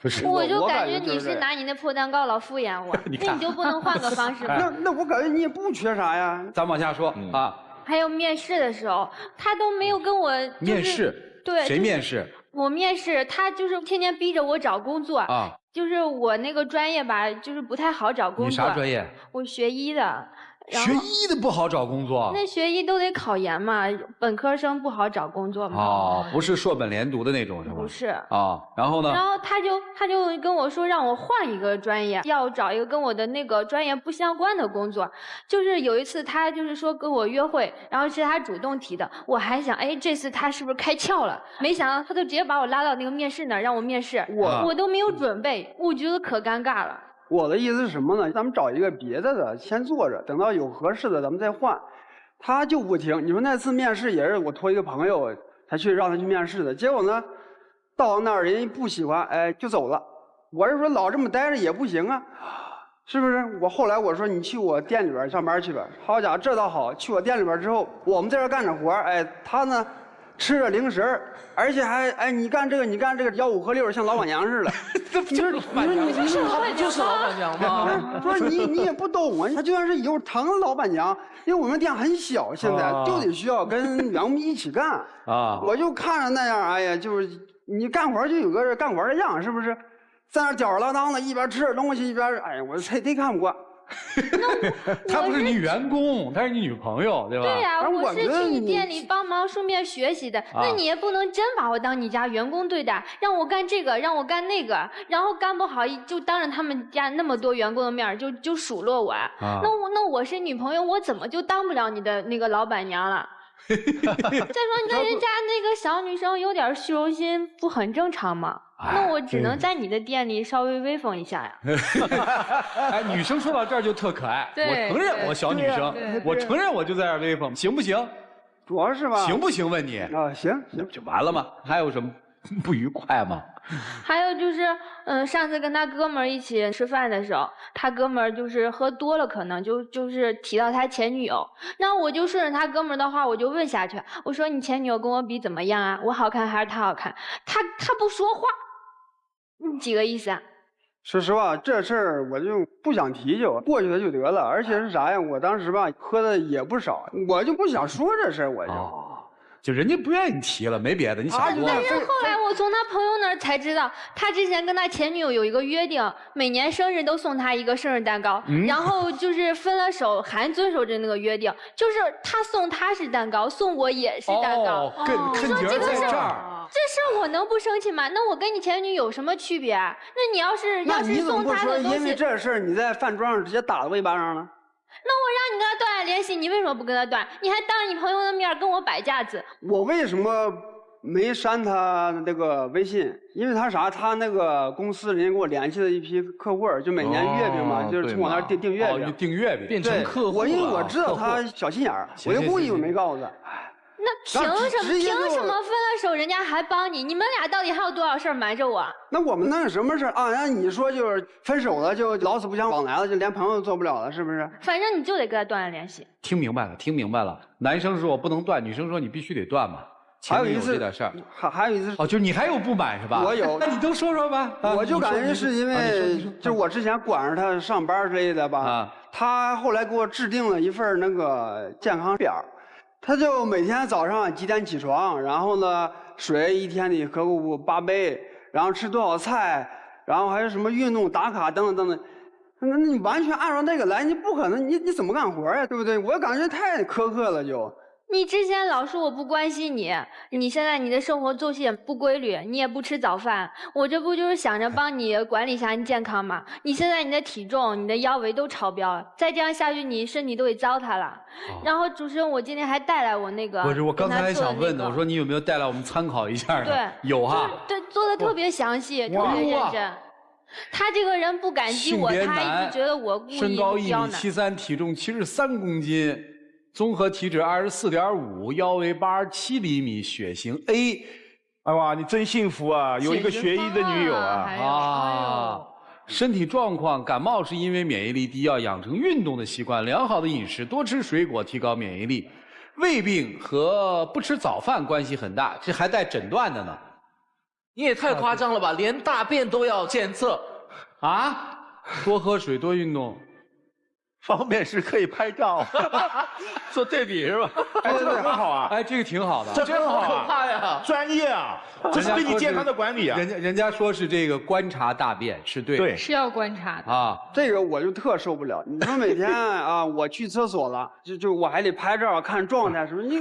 不是，我就感觉你是拿你那破蛋糕老敷衍我，那你就不能换个方式吗？那我感觉你也不缺啥呀。咱往下说啊。还有面试的时候，他都没有跟我面试。对，谁面试？我面试，他就是天天逼着我找工作啊。就是我那个专业吧，就是不太好找工作。你啥专业？我学医的。学医的不好找工作，那学医都得考研嘛，本科生不好找工作嘛。不是硕本连读的那种是吗？不是然后呢？然后他就跟我说让我换一个专业，要找一个跟我的那个专业不相关的工作。就是有一次他就是说跟我约会，然后是他主动提的，我还想哎这次他是不是开窍了？没想到他就直接把我拉到那个面试那儿让我面试，我都没有准备，我觉得可尴尬了。我的意思是什么呢？咱们找一个别的先做着，等到有合适的咱们再换。他就不听。你说那次面试也是我托一个朋友才去让他去面试的，结果呢，到那儿人家不喜欢，哎就走了。我是说老这么待着也不行啊，是不是？后来我说你去我店里边上班去吧。好家伙，这倒好，去我店里边之后，我们在这干着活，哎，他呢吃着零食，而且还哎你干这个吆五喝六，像老板娘似的。你说你就是老板娘吗？说你也不懂啊，他就算是以后成了老板娘，因为我们店很小，现在就得需要跟员工一起干啊。我就看着那样，哎呀，就是你干活就有个干活的样，是不是？在那吊儿郎当的，一边吃着东西一边，哎呀，我忒看不惯。她不是你员工，她是你女朋友，对吧？对呀，我是去你店里帮忙，顺便学习的。那你也不能真把我当你家员工对待，让我干这个，让我干那个，然后干不好就当着他们家那么多员工的面就数落我。那我是女朋友，我怎么就当不了你的那个老板娘了？再说你跟人家那个小女生有点虚荣心，不很正常吗？那我只能在你的店里稍微威风一下呀。哎，女生说到这儿就特可爱。我承认我小女生，我承认我就在这儿威风，行不行？主要是吧。行不行？问你啊，行，就完了吗？还有什么不愉快吗？还有就是，上次跟他哥们儿一起吃饭的时候，他哥们儿就是喝多了，可能就是提到他前女友，然后我就顺着他哥们儿的话，我就问下去，我说你前女友跟我比怎么样啊？我好看还是他好看？他不说话，几个意思啊？说实话，这事儿我就不想提，就过去了就得了。而且是啥呀？我当时吧喝的也不少，我就不想说这事儿，我就。就人家不愿意提了，没别的，你想多了。但是后来我从他朋友那儿才知道，他之前跟他前女友有一个约定，每年生日都送他一个生日蛋糕，然后就是分了手还遵守着那个约定，就是他送他是蛋糕，送我也是蛋糕。跟节儿在这儿，这事儿我能不生气吗？那我跟你前女友有什么区别？那你要是送他的东西，因为这事儿你在饭桌上直接打了我一巴掌了。那我让你跟他断了联系，你为什么不跟他断？你还当着你朋友的面跟我摆架子。我为什么没删他那个微信？因为他啥？他那个公司人家给我联系了一批客户，就每年月饼嘛，就是从我那儿订月饼。订月饼变成客户了。因为我知道他小心眼儿，我就故意没告诉他。那凭什么分了手人家还帮你？你们俩到底还有多少事儿瞒着我？那我们那有什么事啊？那你说就是分手了，就老死不相往来了，就连朋友都做不了了，是不是？反正你就得跟他断了联系。听明白了，听明白了。男生说我不能断，女生说你必须得断嘛。还有一次这点事儿，还有一次就是你还有不满是吧？我有，那你都说说吧。我就感觉是因为就是我之前管着他上班之类的吧，他后来给我制定了一份那个健康表。他就每天早上几点起床，然后呢，水一天得喝8杯，然后吃多少菜，然后还有什么运动打卡等等等等。那你完全按照那个来，你不可能，你怎么干活呀？对不对？我感觉太苛刻了就。你之前老说我不关心你，你现在你的生活作息也不规律，你也不吃早饭，我这不就是想着帮你管理一下你健康吗？你现在你的体重、你的腰围都超标，再这样下去，你身体都给糟蹋了。然后主持人，我今天还带来我那个，不是，我刚才还想问呢，我说你有没有带来我们参考一下呢？对，有哈，对，做的特别详细，特别认真。他这个人不感激我，他一直觉得我故意刁难。身高1米73，体重73公斤。综合体脂24.5，腰围87厘米，血型 A。哎哇，你真幸福啊，有一个学医的女友啊！身体状况，感冒是因为免疫力低，要养成运动的习惯，良好的饮食，多吃水果，提高免疫力。胃病和不吃早饭关系很大，这还带诊断的呢。你也太夸张了吧，连大便都要检测啊？多喝水，多运动。方便时可以拍照，做对比是吧？哎，这个很好啊！哎，这个挺好的，这真好啊！可怕呀，专业啊，这是对你健康的管理啊！人家说是这个观察大便是对，是要观察的啊。这个我就特受不了。你说每天啊，我去厕所了，就我还得拍照看状态什么，你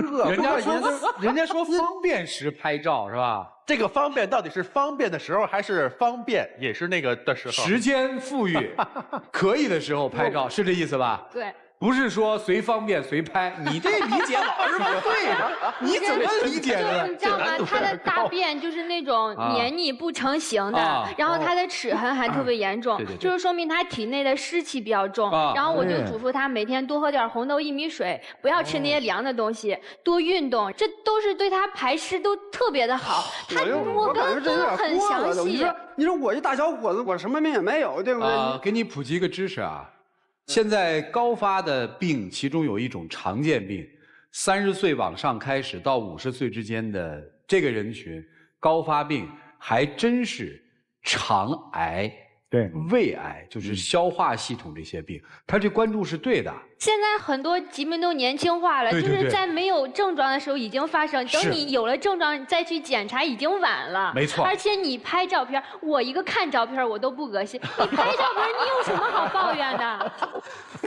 人家说方便时拍照是吧？这个方便到底是方便的时候，还是方便也是那个的时候？时间富裕，可以的时候拍照，是这意思吧？对。不是说随方便随拍，你这理解老是不对的，你怎么理解的？你知道吗？他的大便就是那种黏腻不成形的，然后他的齿痕还特别严重，就是说明他体内的湿气比较重。然后我就嘱咐他每天多喝点红豆薏米水，不要吃那些凉的东西，多运动，这都是对他排湿都特别的好。我跟他说的很详细。你说我一大小伙子，我什么病也没有，对不对？给你普及一个知识啊。现在高发的病，其中有一种常见病，30岁往上开始到50岁之间的这个人群，高发病还真是肠癌对，胃癌就是消化系统这些病，他这关注是对的。现在很多疾病都年轻化了，就是在没有症状的时候已经发生，等你有了症状你再去检查已经晚了。没错。而且你拍照片，我一个看照片我都不恶心，你拍照片你有什么好抱怨的？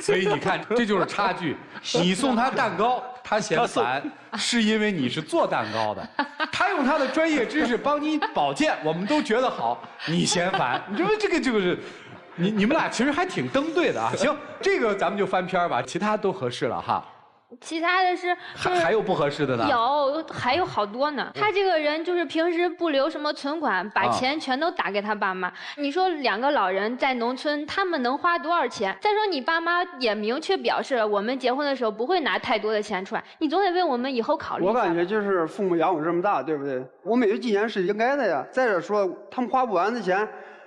所以你看，这就是差距。你送他蛋糕，他嫌烦，是因为你是做蛋糕的。他用他的专业知识帮你保健，我们都觉得好，你嫌烦。你说这个就是，你们俩其实还挺登对的啊。行，这个咱们就翻篇吧，其他都合适了哈。其他的是还有不合适的呢？还有好多呢。他这个人就是平时不留什么存款，把钱全都打给他爸妈。你说2个老人在农村，他们能花多少钱？再说你爸妈也明确表示了，我们结婚的时候不会拿太多的钱出来，你总得为我们以后考虑一下。我感觉就是父母养我这么大，对不对？我每月寄钱是应该的呀。再者说，他们花不完的钱，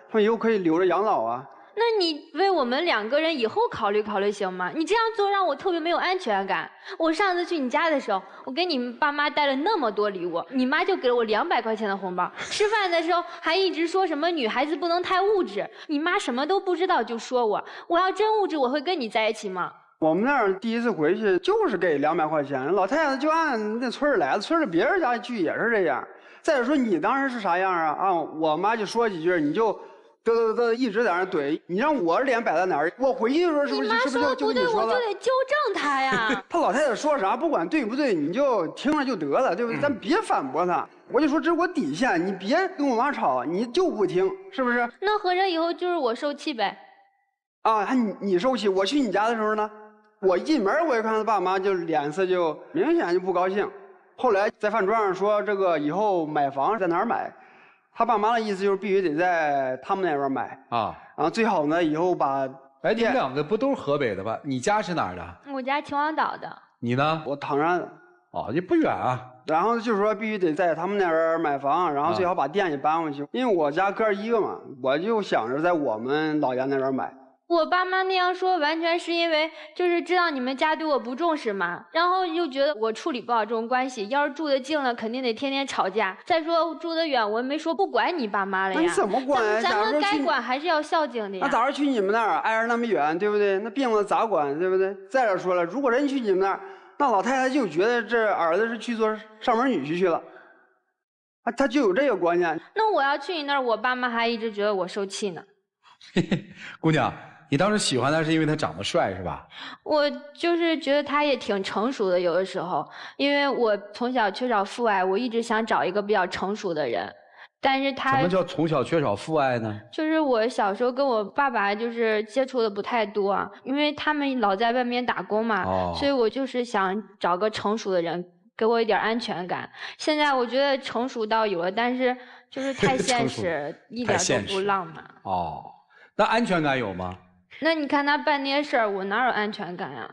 他们以后可以留着养老啊。那你为我们2个人以后考虑考虑行吗？你这样做让我特别没有安全感。我上次去你家的时候，我给你爸妈带了那么多礼物，你妈就给了我200块钱的红包。吃饭的时候还一直说什么女孩子不能太物质，你妈什么都不知道就说我要真物质我会跟你在一起吗？我们那儿第一次回去就是给200块钱，老太太就按那村儿来的，村里别人家去也是这样。再者说你当时是啥样啊？我妈就说几句，你就。嘚一直在那怼，你让我脸摆在哪儿？我回去的时候是不是就跟你说了？你妈说的不对，我就得纠正她呀。他老太太说啥，不管对不对，你就听着就得了，对不对？咱别反驳她。我就说这是我底线，你别跟我妈吵，你就不听，是不是？那合着以后就是我受气呗？啊，还你受气？我去你家的时候呢，我一进门我就看他爸妈就脸色就明显就不高兴。后来在饭桌上说这个以后买房在哪儿买。他爸妈的意思就是必须得在他们那边买啊，然后最好呢以后把你们2个不都是河北的吧？你家是哪儿的？我家秦皇岛的。你呢？我唐山的。哦，也不远啊。然后就是说必须得在他们那边买房，然后最好把店也搬回去，因为我家哥1个嘛，我就想着在我们老家那边买。我爸妈那样说，完全是因为就是知道你们家对我不重视嘛，然后又觉得我处理不好这种关系。要是住得近了，肯定得天天吵架。再说住得远，我没说不管你爸妈了呀。那你怎么管呀？咱们该管还是要孝敬的呀。那咋着去你们那儿挨着那么远，对不对？那病了咋管，对不对？再者说了，如果人去你们那儿，那老太太就觉得这儿子是去做上门女婿去了，啊，他就有这个观念。那我要去你那儿，我爸妈还一直觉得我受气呢。姑娘。你当时喜欢他是因为他长得帅是吧？我就是觉得他也挺成熟的，有的时候，因为我从小缺少父爱，我一直想找一个比较成熟的人，但是他。什么叫从小缺少父爱呢？就是我小时候跟我爸爸就是接触的不太多，因为他们老在外面打工嘛，所以我就是想找个成熟的人，给我一点安全感。现在我觉得成熟倒有了，但是就是太现实，一点都不浪漫。哦，那安全感有吗？那你看他办那些事儿，我哪有安全感呀？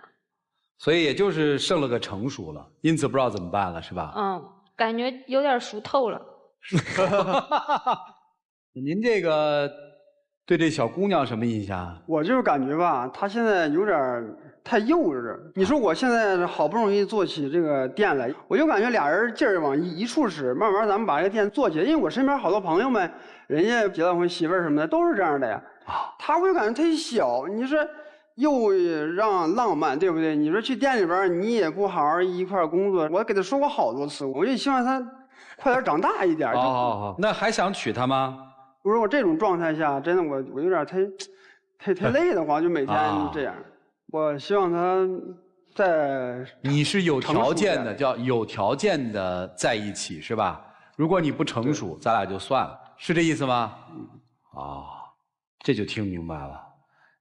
所以也就是剩了个成熟了，因此不知道怎么办了，是吧？感觉有点熟透了。您这个对这小姑娘什么印象？我就是感觉吧，她现在有点太幼稚。你说我现在好不容易做起这个店来，我就感觉俩人劲儿往一处使，慢慢咱们把这个店做起来。因为我身边好多朋友们，人家结了婚，媳妇儿什么的都是这样的呀。他我就感觉忒小，你说又让浪漫，对不对？你说去店里边你也不好好一块工作，我给他说过好多次，我就希望他快点长大一点。好，那还想娶她吗？不是我这种状态下，真的我有点太累的慌，就每天这样。我希望他在你是有条件的，叫有条件的在一起是吧？如果你不成熟，咱俩就算了，是这意思吗？这就听明白了。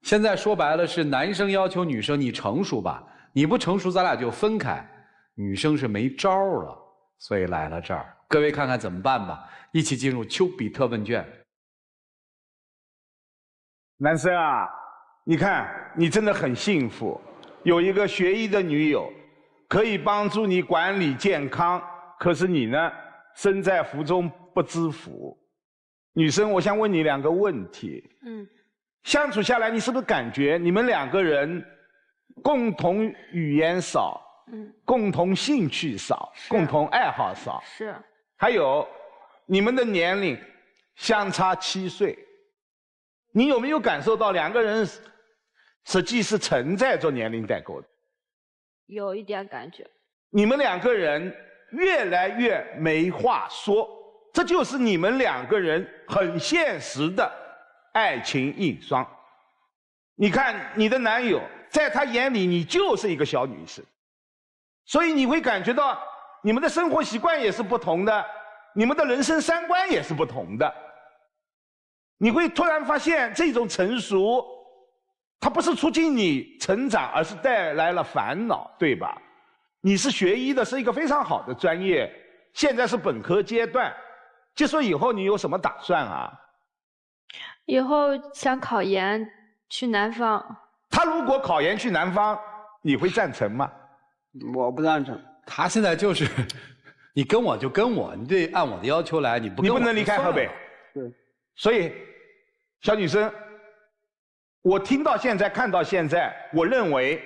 现在说白了是男生要求女生你成熟吧，你不成熟咱俩就分开。女生是没招了，所以来了这儿。各位看看怎么办吧，一起进入丘比特问卷。男生啊，你看你真的很幸福，有一个学医的女友，可以帮助你管理健康。可是你呢，身在福中不知福。女生，我想问你2个问题。相处下来，你是不是感觉你们2个人共同语言少，共同兴趣少，共同爱好少？是。还有，你们的年龄相差7岁。你有没有感受到两个人实际是存在着年龄代沟的？有一点感觉。你们两个人越来越没话说，这就是你们两个人很现实的爱情硬伤。你看你的男友，在他眼里你就是一个小女生，所以你会感觉到你们的生活习惯也是不同的，你们的人生三观也是不同的。你会突然发现这种成熟，它不是促进你成长，而是带来了烦恼，对吧？你是学医的，是一个非常好的专业，现在是本科阶段，就说以后你有什么打算啊？以后想考研去南方。他如果考研去南方，你会赞成吗？我不赞成。他现在就是，你跟我就跟我，你得按我的要求来，你不能离开河北。对。所以，小女生，我听到现在，看到现在，我认为，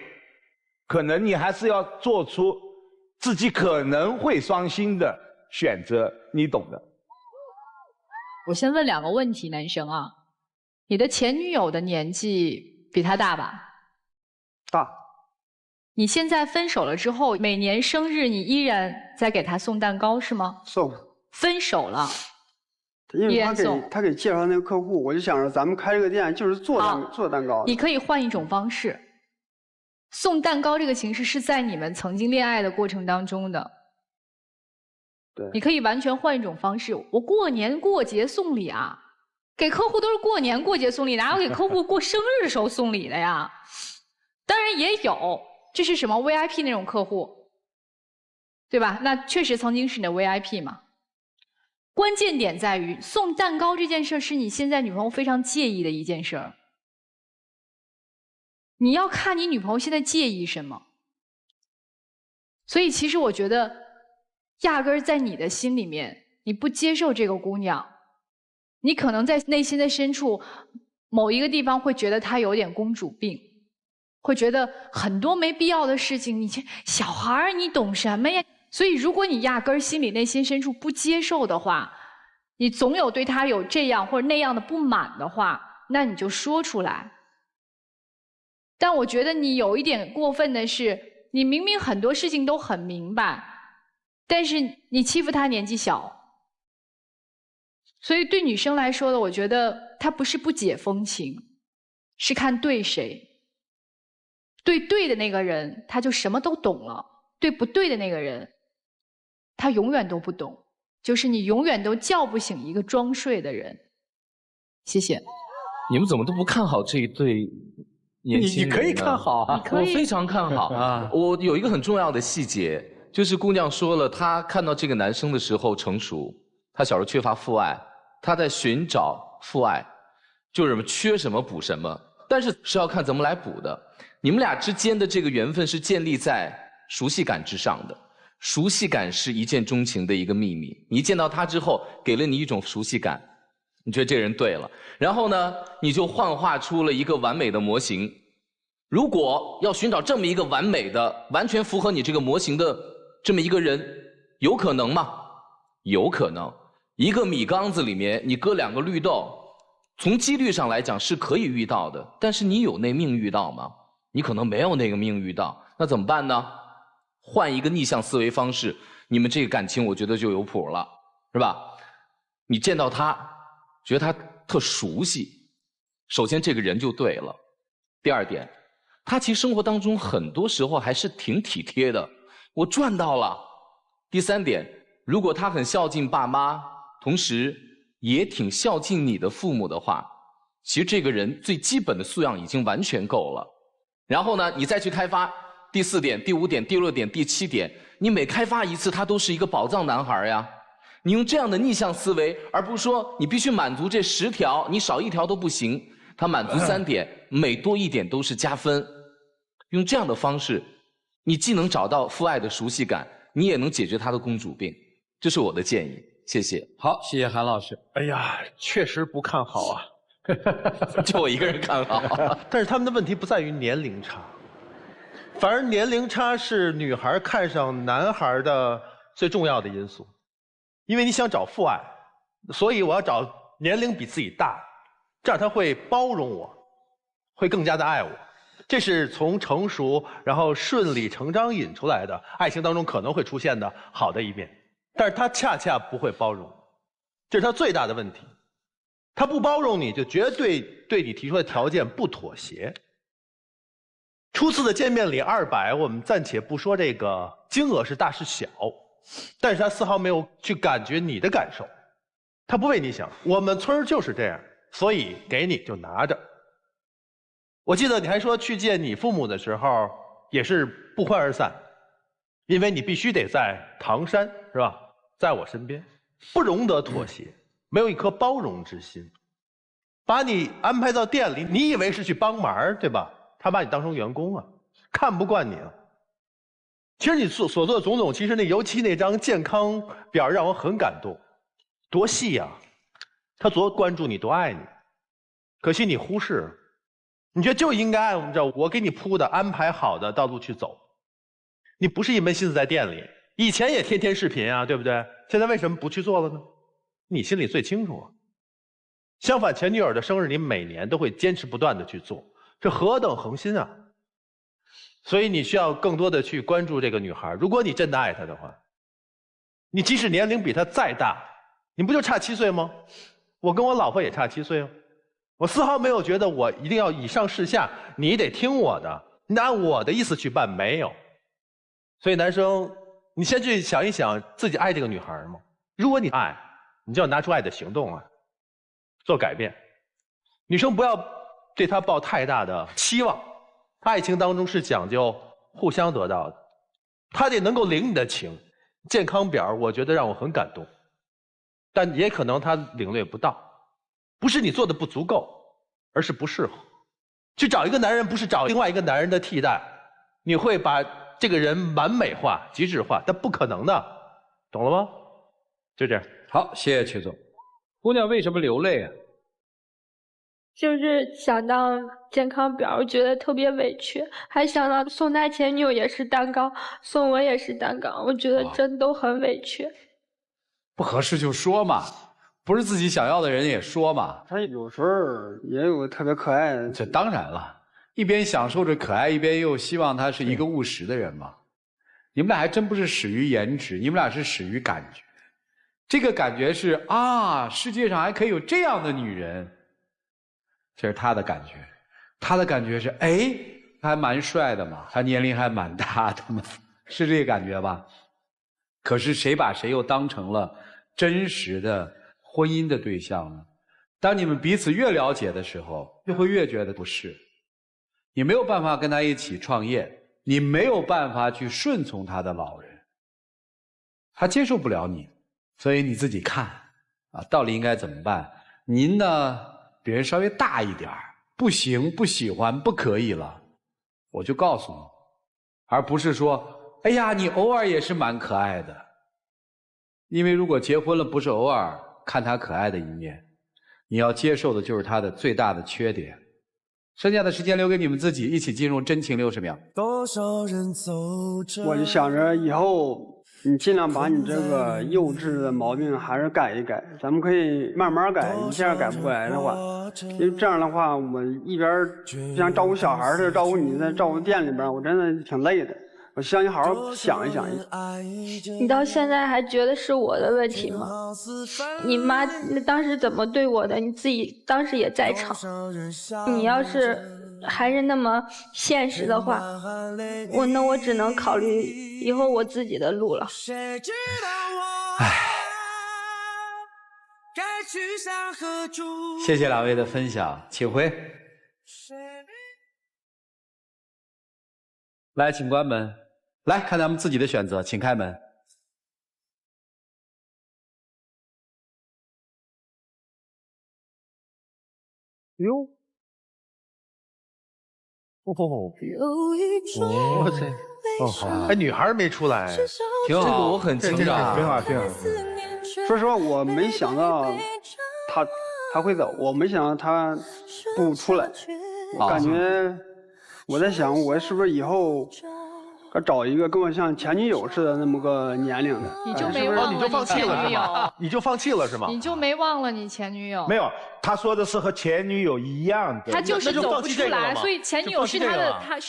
可能你还是要做出自己可能会伤心的选择，你懂的。我先问2个问题，男生啊，你的前女友的年纪比他大吧？大。你现在分手了之后，每年生日你依然在给他送蛋糕是吗？送。分手了，因为他给介绍那个客户，我就想着咱们开这个店就是做蛋糕。你可以换一种方式，送蛋糕这个形式是在你们曾经恋爱的过程当中的。对。你可以完全换一种方式，我过年过节送礼啊，给客户都是过年过节送礼，哪有给客户过生日的时候送礼的呀？当然也有，这是什么 VIP 那种客户，对吧？那确实曾经是你的 VIP 嘛。关键点在于送蛋糕这件事是你现在女朋友非常介意的一件事儿。你要看你女朋友现在介意什么。所以其实我觉得，压根儿在你的心里面，你不接受这个姑娘，你可能在内心的深处某一个地方会觉得她有点公主病，会觉得很多没必要的事情，你小孩儿你懂什么呀？所以如果你压根儿心里内心深处不接受的话，你总有对她有这样或者那样的不满的话，那你就说出来。但我觉得你有一点过分的是，你明明很多事情都很明白，但是你欺负她年纪小。所以对女生来说的，我觉得她不是不解风情，是看对谁。对的那个人，他就什么都懂了；对不对的那个人，他永远都不懂。就是你永远都叫不醒一个装睡的人。谢谢。你们怎么都不看好这一对年轻人呢？你可以看好啊，我非常看好啊。我有一个很重要的细节，就是姑娘说了，她看到这个男生的时候成熟，她小时候缺乏父爱，她在寻找父爱，就是缺什么补什么，但是是要看怎么来补的。你们俩之间的这个缘分是建立在熟悉感之上的，熟悉感是一见钟情的一个秘密。你一见到他之后，给了你一种熟悉感，你觉得这个人对了，然后呢，你就幻化出了一个完美的模型。如果要寻找这么一个完美的、完全符合你这个模型的这么一个人，有可能吗？有可能。一个米缸子里面，你搁2个绿豆，从几率上来讲是可以遇到的，但是你有那命遇到吗？你可能没有那个命遇到，那怎么办呢？换一个逆向思维方式，你们这个感情我觉得就有谱了，是吧？你见到他，觉得他特熟悉，首先这个人就对了。第二点，他其实生活当中很多时候还是挺体贴的，我赚到了。第三点，如果他很孝敬爸妈，同时也挺孝敬你的父母的话，其实这个人最基本的素养已经完全够了。然后呢，你再去开发第4点、第5点、第6点、第7点，你每开发一次，他都是一个宝藏男孩呀。你用这样的逆向思维，而不是说你必须满足这10条，你少1条都不行。他满足3点，每多1点都是加分。用这样的方式，你既能找到父爱的熟悉感，你也能解决他的公主病。这是我的建议，谢谢。好，谢谢韩老师。哎呀，确实不看好啊。就我一个人看好。但是他们的问题不在于年龄差，反而年龄差是女孩看上男孩的最重要的因素。因为你想找父爱，所以我要找年龄比自己大，这样他会包容我，会更加的爱我。这是从成熟然后顺理成章引出来的爱情当中可能会出现的好的一面，但是他恰恰不会包容，这是他最大的问题。他不包容你，就绝对对你提出的条件不妥协。初次的见面礼200，我们暂且不说这个金额是大是小，但是他丝毫没有去感觉你的感受，他不为你想。我们村就是这样，所以给你就拿着。我记得你还说去见你父母的时候也是不欢而散，因为你必须得在唐山，是吧？在我身边，不容得妥协，没有一颗包容之心。把你安排到店里，你以为是去帮忙，对吧？他把你当成员工啊，看不惯你啊。其实你所做的种种，其实尤其那张健康表让我很感动，多细呀！他多关注你，多爱你，可惜你忽视了。你觉得就应该按照我给你铺的安排好的道路去走，你不是一门心思在店里。以前也天天视频啊，对不对？现在为什么不去做了呢？你心里最清楚啊。相反，前女友的生日你每年都会坚持不断的去做，这何等恒心啊！所以你需要更多的去关注这个女孩。如果你真的爱她的话，你即使年龄比她再大，你不就差7岁吗？我跟我老婆也差7岁啊。我丝毫没有觉得我一定要以上事下，你得听我的，你按我的意思去办，没有。所以男生，你先去想一想，自己爱这个女孩吗？如果你爱，你就要拿出爱的行动来做改变。女生不要对她抱太大的期望，爱情当中是讲究互相得到的，她得能够领你的情。健康表我觉得让我很感动，但也可能她领略不到。不是你做的不足够，而是不适合。去找一个男人，不是找另外一个男人的替代，你会把这个人完美化、极致化，但不可能的，懂了吗？就这样。好，谢谢曲总。姑娘为什么流泪啊？就是想到健康表，我觉得特别委屈，还想到送他前女友也是蛋糕，送我也是蛋糕，我觉得真都很委屈。不合适就说嘛。不是自己想要的人也说嘛。他有时候也有特别可爱的。这当然了，一边享受着可爱，一边又希望他是一个务实的人嘛。你们俩还真不是始于颜值，你们俩是始于感觉。这个感觉是啊，世界上还可以有这样的女人，这是他的感觉。他的感觉是，哎，他还蛮帅的嘛，他年龄还蛮大的嘛，是这个感觉吧？可是谁把谁又当成了真实的婚姻的对象呢？当你们彼此越了解的时候，就会越觉得不是。你没有办法跟他一起创业，你没有办法去顺从他的老人，他接受不了你，所以你自己看啊，到底应该怎么办？您呢，比人稍微大一点，不行，不喜欢，不可以了，我就告诉你，而不是说，哎呀，你偶尔也是蛮可爱的。因为如果结婚了，不是偶尔看他可爱的一面，你要接受的就是他的最大的缺点。剩下的时间留给你们自己，一起进入真情60秒。我就想着以后你尽量把你这个幼稚的毛病还是改一改，咱们可以慢慢改，一下改不过来的话，因为这样的话，我一边像照顾小孩似的照顾你，在照顾店里边，我真的挺累的。我希望你好好想一想。你到现在还觉得是我的问题吗？你妈当时怎么对我的，你自己当时也在场。你要是还是那么现实的话，那我只能考虑以后我自己的路了。唉，谢谢两位的分享，请回。来，请关门。来看咱们自己的选择，请开门。哟，哇塞，哦好，哎，女孩没出来，挺好，这个我很惊讶，挺好，挺好。说实话，我没想到他会走，我没想到他不出来，我感觉我在想，我是不是以后找一个跟我像前女友似的那么个年龄的。你就没忘了你就放弃了是吗？你就放弃了是吗？你就没忘了你前女友？没有，他说的是和前女友一样的。他就是走不出来，所以前女友是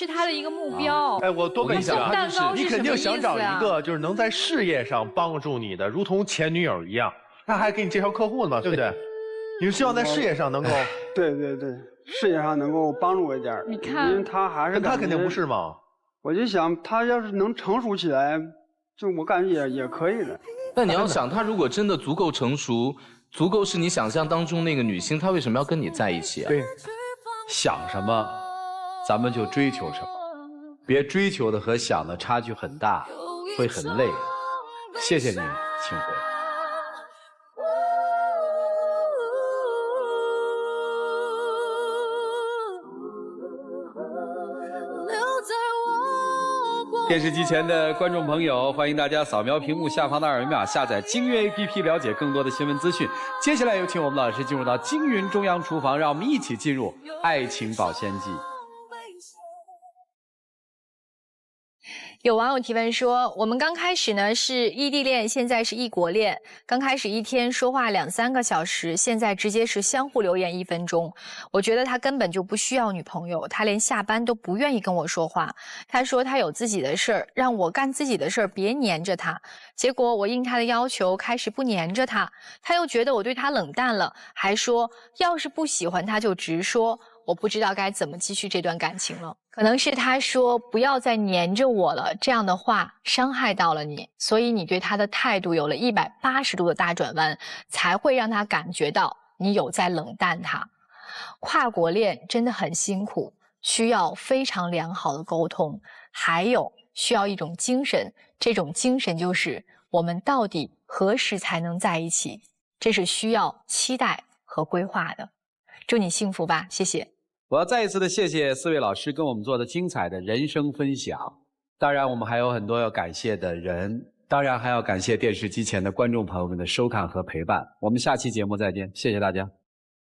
他的一个目标。哎，我多跟你讲，蛋糕你肯定想找一个就是能在事业上帮助你的，如同前女友一样。他还给你介绍客户呢嘛，对不对？你是希望在事业上能够，对，事业上能够帮助我一点。你看，因为他还是跟他肯定不是嘛。我就想，他要是能成熟起来，就我感觉也可以的。但你要想，他如果真的足够成熟，足够是你想象当中那个女星，她为什么要跟你在一起啊？对，想什么，咱们就追求什么，别追求的和想的差距很大，会很累。谢谢你，庆辉。电视机前的观众朋友，欢迎大家扫描屏幕下方的2维码，下载京韵 APP， 了解更多的新闻资讯。接下来有请我们老师进入到京韵中央厨房，让我们一起进入爱情保鲜剂。有网友提问说，我们刚开始呢是异地恋，现在是异国恋。刚开始一天说话2-3个小时，现在直接是相互留言1分钟。我觉得他根本就不需要女朋友，他连下班都不愿意跟我说话。他说他有自己的事儿，让我干自己的事儿，别黏着他。结果我应他的要求，开始不黏着他，他又觉得我对他冷淡了，还说要是不喜欢他就直说。我不知道该怎么继续这段感情了。可能是他说不要再黏着我了，这样的话伤害到了你，所以你对他的态度有了180度的大转弯，才会让他感觉到你有在冷淡他。跨国恋真的很辛苦，需要非常良好的沟通，还有需要一种精神，这种精神就是我们到底何时才能在一起，这是需要期待和规划的。祝你幸福吧，谢谢。我要再一次的谢谢4位老师跟我们做的精彩的人生分享。当然我们还有很多要感谢的人，当然还要感谢电视机前的观众朋友们的收看和陪伴。我们下期节目再见，谢谢大家。